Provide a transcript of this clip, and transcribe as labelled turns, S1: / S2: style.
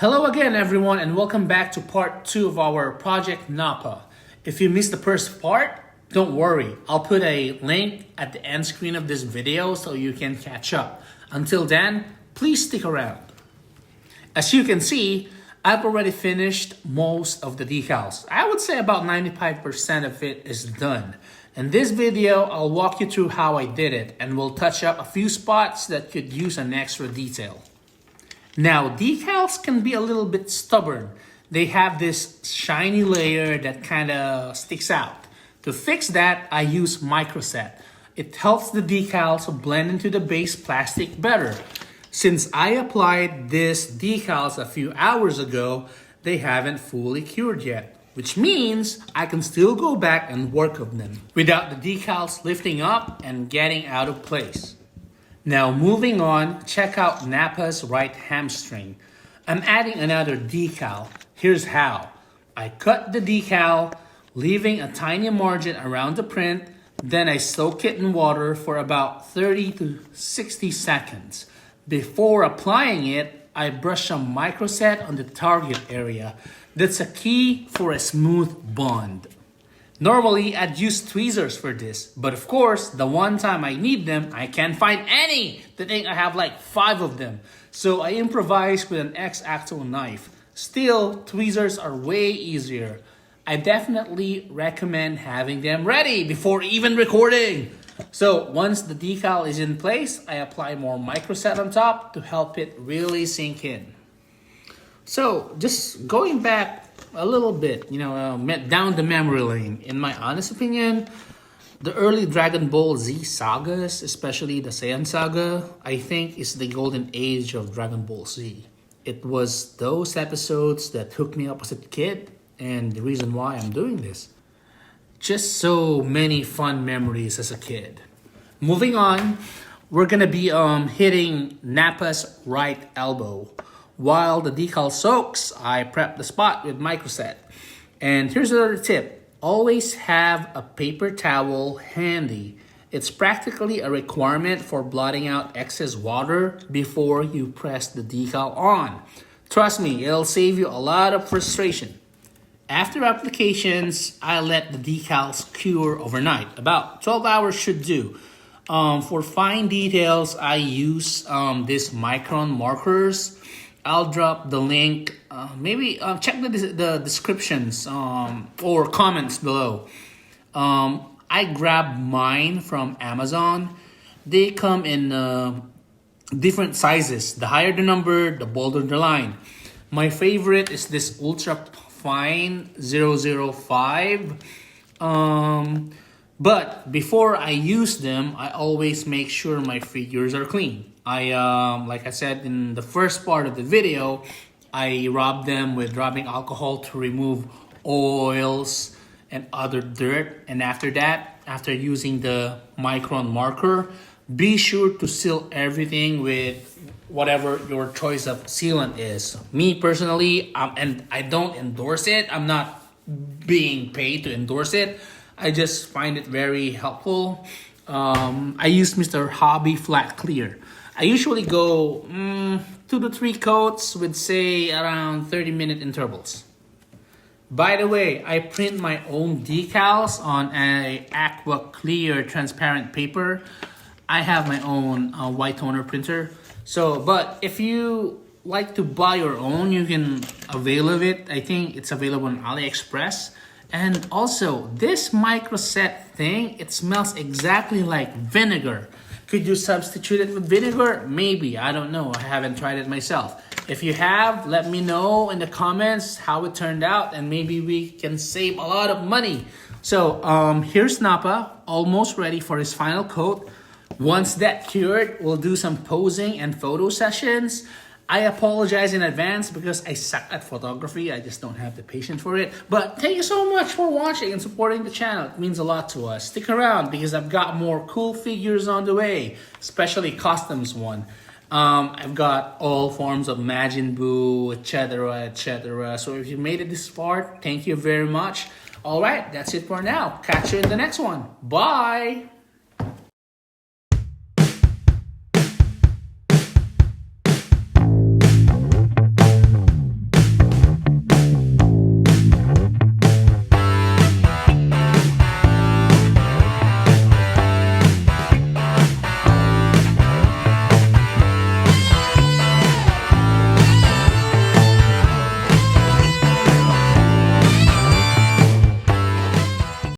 S1: Hello again everyone and welcome back to part 2 of our project Nappa. If you missed the first part, don't worry. I'll put a link at the end screen of this video so you can catch up. Until then, please stick around. As you can see, I've already finished most of the decals. I would say about 95% of it is done. In this video, I'll walk you through how I did it and we'll touch up a few spots that could use an extra detail. Now, decals can be a little bit stubborn. They have this shiny layer that kind of sticks out. To fix that, I use microset. It helps the decals blend into the base plastic better. Since I applied this decals a few hours ago, they haven't fully cured yet, which means I can still go back and work on them without the decals lifting up and getting out of place. Now moving on, check out Nappa's right hamstring. I'm adding another decal. Here's how. I cut the decal, leaving a tiny margin around the print, then I soak it in water for about 30 to 60 seconds. Before applying it, I brush some microset on the target area. That's a key for a smooth bond. Normally, I'd use tweezers for this, but of course, the one time I need them, I can't find any. I think I have like 5 of them. So I improvise with an X-Acto knife. Still, tweezers are way easier. I definitely recommend having them ready before even recording. So once the decal is in place, I apply more microset on top to help it really sink in. So just going back a little bit, down the memory lane. In my honest opinion, the early Dragon Ball Z sagas, especially the Saiyan saga, I think is the golden age of Dragon Ball Z. It was those episodes that hooked me up as a kid and the reason why I'm doing this. Just so many fun memories as a kid. Moving on, we're gonna be hitting Nappa's right elbow. While the decal soaks, I prep the spot with microset. And here's another tip. Always have a paper towel handy. It's practically a requirement for blotting out excess water before you press the decal on. Trust me, it'll save you a lot of frustration. After applications, I let the decals cure overnight. About 12 hours should do. For fine details, I use these micron markers. I'll drop the link. Maybe check the descriptions or comments below. I grabbed mine from Amazon. They come in different sizes. The higher the number, the bolder the line. My favorite is this ultra fine 005. But before I use them, I always make sure my figures are clean. Like I said in the first part of the video, I rub them with rubbing alcohol to remove oils and other dirt. And after that, after using the micron marker, be sure to seal everything with whatever your choice of sealant is. Me personally, and I don't endorse it. I'm not being paid to endorse it. I just find it very helpful. I use Mr. Hobby Flat Clear. I usually go 2 to 3 coats with say around 30-minute intervals. By the way, I print my own decals on a aqua clear transparent paper. I have my own white toner printer. But if you like to buy your own, you can avail of it. I think it's available on AliExpress. And also, this microset thing, it smells exactly like vinegar. Could you substitute it with vinegar? Maybe, I don't know. I haven't tried it myself. If you have, let me know in the comments how it turned out and maybe we can save a lot of money. So here's Nappa, almost ready for his final coat. Once that cured, we'll do some posing and photo sessions. I apologize in advance because I suck at photography. I just don't have the patience for it. But thank you so much for watching and supporting the channel. It means a lot to us. Stick around because I've got more cool figures on the way, especially customs one. I've got all forms of Majin Buu, etc., etc. So if you made it this far, thank you very much. All right, that's it for now. Catch you in the next one. Bye!